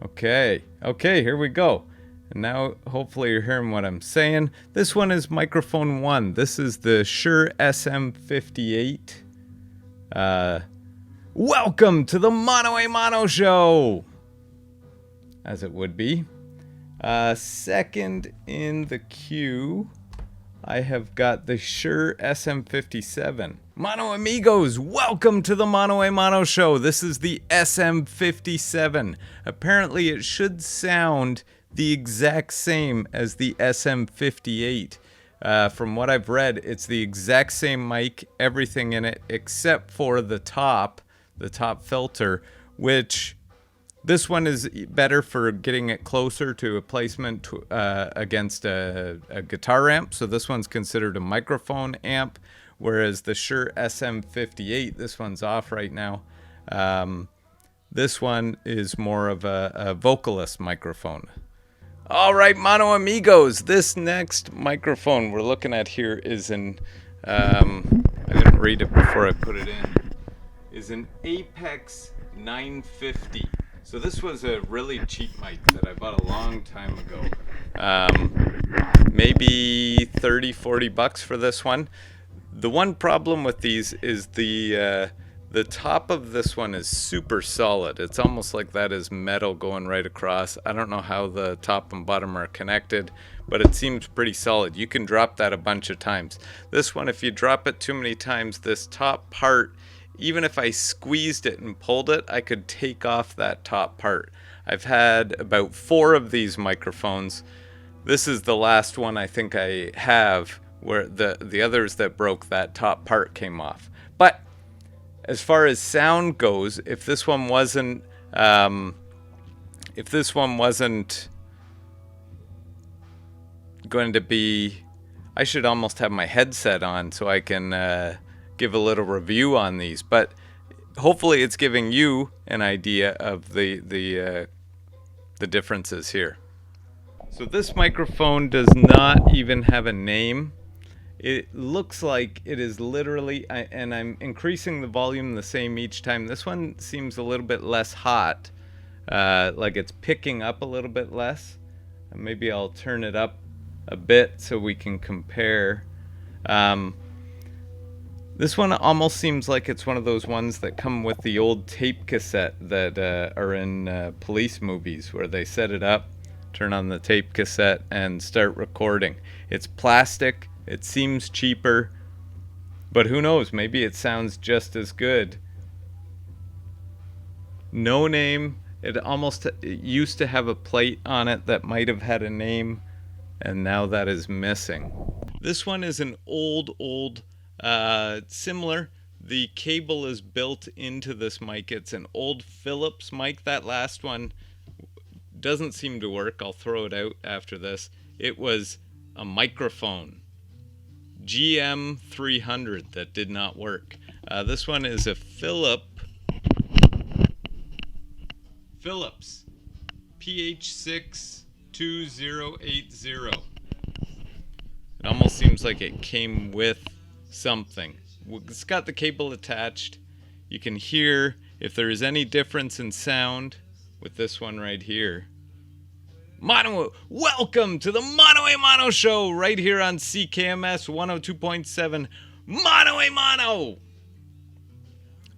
Okay, here we go. And now hopefully you're hearing what I'm saying. This one is microphone 1. This is the Shure SM58. Welcome to the Mono a Mono Show! As it would be. Second in the queue, I have got the Shure SM57. Mono amigos, welcome to the Mono a Mono Show. This is the SM57. Apparently it should sound the exact same as the SM58. From what I've read, it's the exact same mic, everything in it, except for the top filter, which this one is better for getting it closer to a placement against a guitar amp. So this one's considered a microphone amp, whereas the Shure SM58, this one's off right now. This one is more of a vocalist microphone. All right, Mono amigos, this next microphone we're looking at here is I didn't read it before I put it in, is an Apex 950. So this was a really cheap mic that I bought a long time ago. Maybe 30, 40 bucks for this one. The one problem with these is the top of this one is super solid. It's almost like that is metal going right across. I don't know how the top and bottom are connected, but it seems pretty solid. You can drop that a bunch of times. This one, if you drop it too many times, this top part, even if I squeezed it and pulled it, I could take off that top part. I've had about 4 of these microphones. This is the last one I think I have, where the others that broke, that top part came off. But as far as sound goes, if this one wasn't going to be, I should almost have my headset on so I can give a little review on these, but hopefully it's giving you an idea of the differences here. So this microphone does not even have a name. It looks like it is literally, and I'm increasing the volume the same each time. This one seems a little bit less hot, like it's picking up a little bit less. Maybe I'll turn it up a bit so we can compare. This one almost seems like it's one of those ones that come with the old tape cassette that are in police movies, where they set it up, turn on the tape cassette, and start recording. It's plastic, it seems cheaper, but who knows, maybe it sounds just as good. No name. It used to have a plate on it that might have had a name, and now that is missing. This one is an old similar. The cable is built into this mic. It's an old Philips mic. That last one doesn't seem to work. I'll throw it out after this. It was a microphone, GM300, that did not work. This one is a Philips PH62080. It almost seems like it came with something. It's got the cable attached. You can hear if there is any difference in sound with this one right here. Welcome to the Mono a Mono Show right here on CKMS 102.7 Mono a Mono.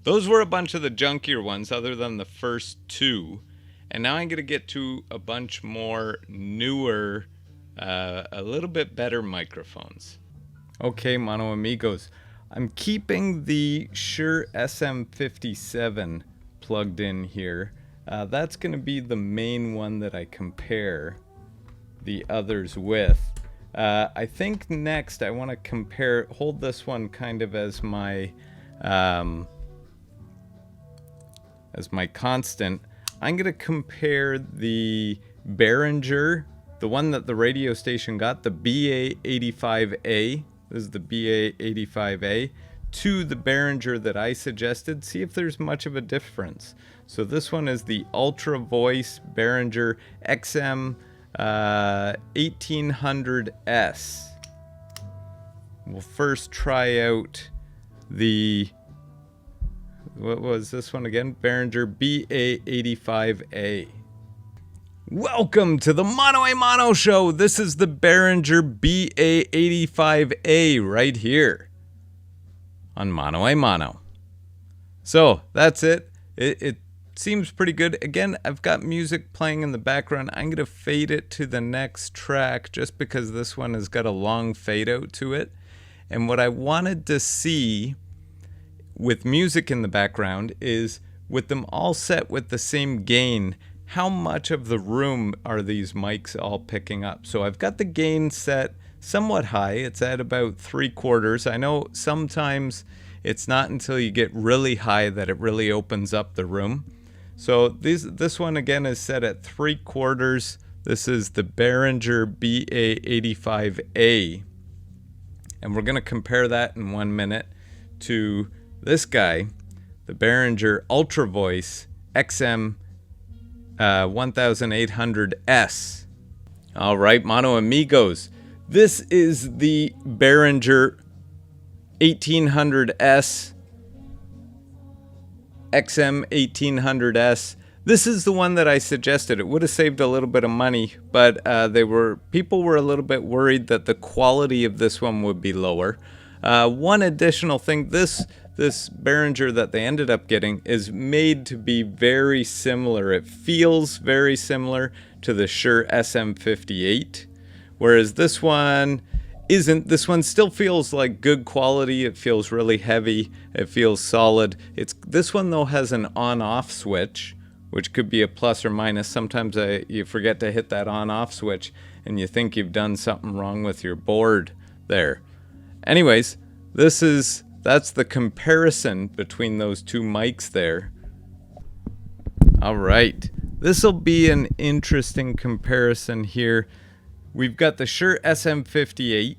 Those were a bunch of the junkier ones other than the first 2. And now I'm going to get to a bunch more newer, a little bit better microphones. Okay, Mono amigos, I'm keeping the Shure SM57 plugged in here. That's going to be the main one that I compare the others with. I think next I want to hold this one kind of as my constant. I'm going to compare the Behringer, the one that the radio station got, the BA85A. This is the BA85A, to the Behringer that I suggested. See if there's much of a difference. So this one is the Ultra Voice Behringer XM 1800S. We'll first try out the, what was this one again? Behringer BA85A. Welcome to the Mono A Mono Show. This is the Behringer BA85A right here on Mono A Mono. So that's it. It seems pretty good. Again, I've got music playing in the background. I'm going to fade it to the next track just because this one has got a long fade out to it. And what I wanted to see with music in the background is with them all set with the same gain, how much of the room are these mics all picking up? So I've got the gain set somewhat high. It's at about 3/4. I know sometimes it's not until you get really high that it really opens up the room. So this one again is set at 3/4. This is the Behringer BA85A. And we're going to compare that in 1 minute to this guy, the Behringer Ultra Voice XM 1800S. All right, Mono Amigos. This is the Behringer 1800S XM 1800S. This is the one that I suggested. It would have saved a little bit of money, but people were a little bit worried that the quality of this one would be lower. One additional thing, this Behringer that they ended up getting is made to be very similar. It feels very similar to the Shure SM58, whereas this one isn't. This one still feels like good quality. It feels really heavy. It feels solid. This one though has an on-off switch, which could be a plus or minus. Sometimes you forget to hit that on-off switch and you think you've done something wrong with your board there. Anyways, that's the comparison between those two mics there. All right, this will be an interesting comparison here. We've got the Shure SM58,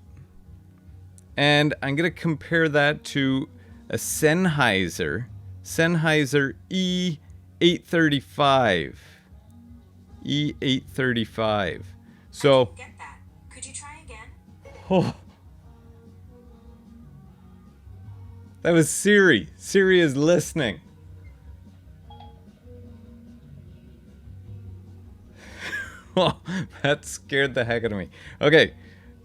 and I'm going to compare that to a Sennheiser E835. E835. So, get that. Could you try again? Oh. That was Siri. Siri is listening. Oh, that scared the heck out of me. Okay,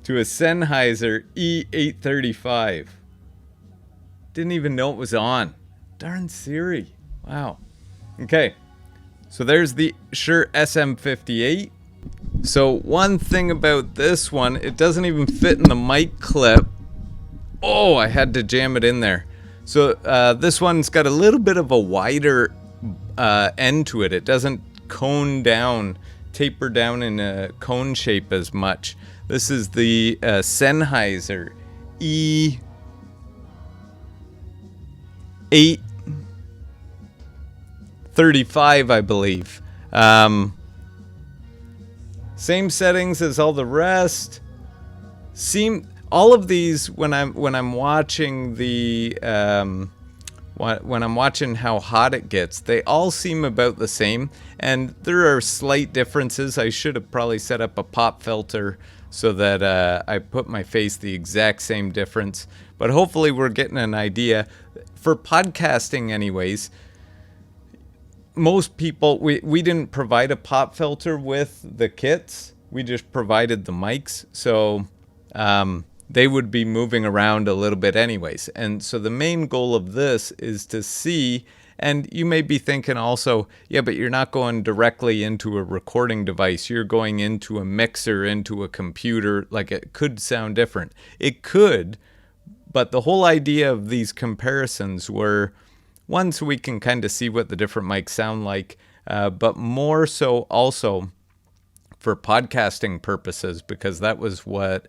to a Sennheiser E835. Didn't even know it was on. Darn Siri. Wow. Okay, so there's the Shure SM58. So one thing about this one, it doesn't even fit in the mic clip. Oh, I had to jam it in there. So this one's got a little bit of a wider end to it. It doesn't taper down in a cone shape as much. This is the Sennheiser E835, I believe. Same settings as all the rest. All of these, when I'm watching when I'm watching how hot it gets, they all seem about the same, and there are slight differences. I should have probably set up a pop filter so that I put my face the exact same difference. But hopefully we're getting an idea. For podcasting anyways, most people, we didn't provide a pop filter with the kits. We just provided the mics. So they would be moving around a little bit anyways. And so the main goal of this is to see, and you may be thinking also, yeah, but you're not going directly into a recording device. You're going into a mixer, into a computer. Like, it could sound different. It could, but the whole idea of these comparisons were, one, so we can kind of see what the different mics sound like, but more so also for podcasting purposes, because that was what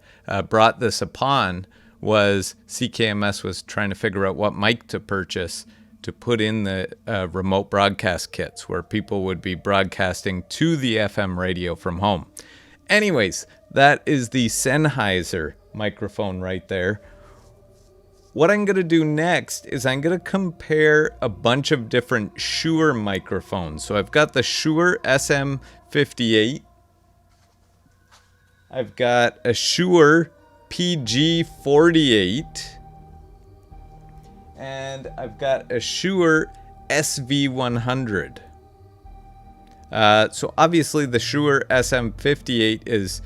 brought this upon, was CKMS was trying to figure out what mic to purchase to put in the remote broadcast kits where people would be broadcasting to the FM radio from home. Anyways, that is the Sennheiser microphone right there. What I'm going to do next is I'm going to compare a bunch of different Shure microphones. So I've got the Shure SM58. I've got a Shure PG48. And I've got a Shure SV100. So obviously the Shure SM58 is,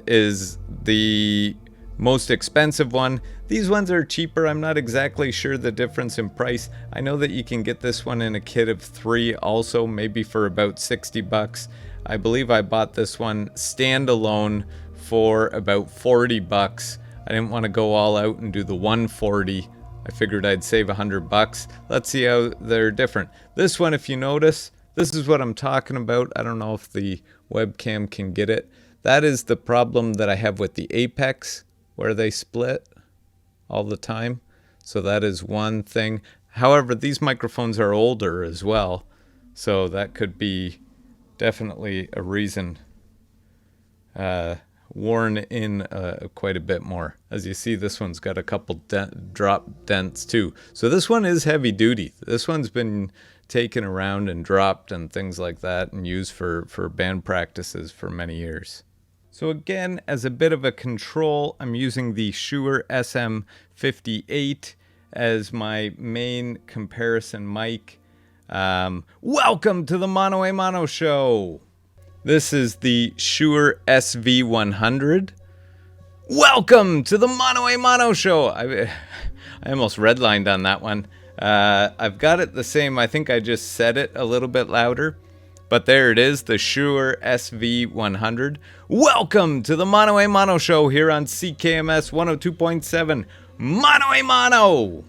is the most expensive one. These ones are cheaper. I'm not exactly sure the difference in price. I know that you can get this one in a kit of 3 also, maybe for about $60. I believe I bought this one standalone for about $40. I didn't want to go all out and do the 140. I figured I'd save $100. Let's see how they're different. This one, if you notice, this is what I'm talking about. I don't know if the webcam can get it. That is the problem that I have with the Apex, where they split all the time. So that is one thing. However, these microphones are older as well, so that could be definitely a reason. Worn in quite a bit more. As you see, this one's got a couple drop dents too. So this one is heavy duty. This one's been taken around and dropped and things like that and used for band practices for many years. So again, as a bit of a control, I'm using the Shure SM58 as my main comparison mic. Welcome to the Mono a Mono Show. This is the Shure SV100. Welcome to the Mono a Mono Show. I almost redlined on that one. I've got it the same. I think I just said it a little bit louder. But there it is, the Shure SV100. Welcome to the Mono a Mono Show here on CKMS 102.7 Mono a Mono.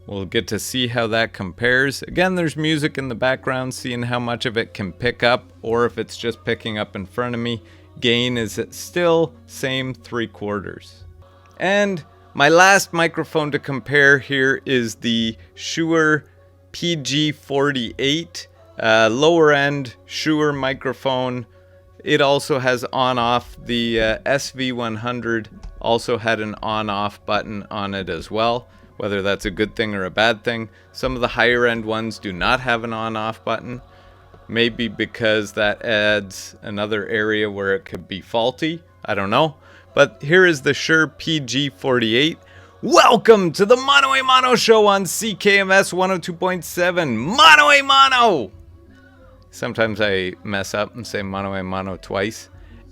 We'll get to see how that compares. Again, there's music in the background, seeing how much of it can pick up or if it's just picking up in front of me. Gain is still same 3/4. And my last microphone to compare here is the Shure PG48, lower end Shure microphone. It also has on-off. The SV100 also had an on-off button on it as well. Whether that's a good thing or a bad thing. Some of the higher end ones do not have an on-off button. Maybe because that adds another area where it could be faulty. I don't know. But here is the Shure PG48. Welcome to the Mono a Mono Show on CKMS 102.7 Mono a Mono. Sometimes I mess up and say Mono a Mono twice.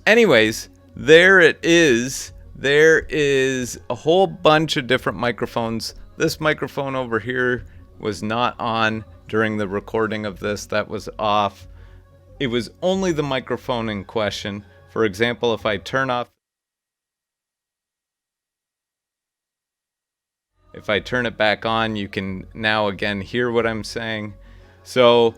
Anyways, there it is. There is a whole bunch of different microphones. This microphone over here was not on during the recording of this. That was off. It was only the microphone in question. For example, if I turn it back on, you can now again hear what I'm saying. So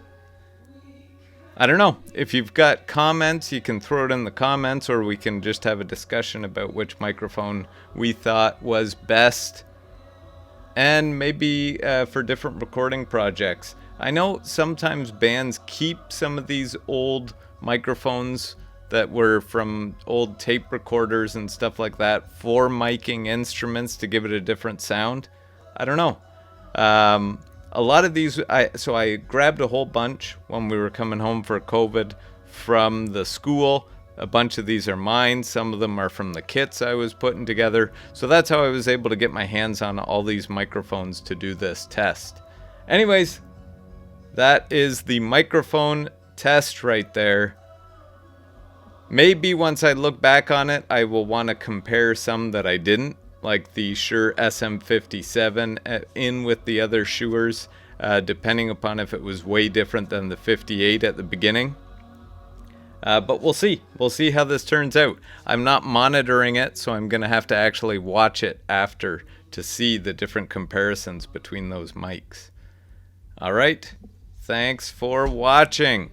I don't know. If you've got comments, you can throw it in the comments, or we can just have a discussion about which microphone we thought was best, and maybe for different recording projects. I know sometimes bands keep some of these old microphones that were from old tape recorders and stuff like that for miking instruments to give it a different sound. I don't know. A lot of these, I grabbed a whole bunch when we were coming home for COVID from the school. A bunch of these are mine. Some of them are from the kits I was putting together. So that's how I was able to get my hands on all these microphones to do this test. Anyways, that is the microphone test right there. Maybe once I look back on it, I will want to compare some that I didn't, like the Shure SM57 in with the other Shures, depending upon if it was way different than the 58 at the beginning. But we'll see. We'll see how this turns out. I'm not monitoring it, so I'm going to have to actually watch it after to see the different comparisons between those mics. All right. Thanks for watching.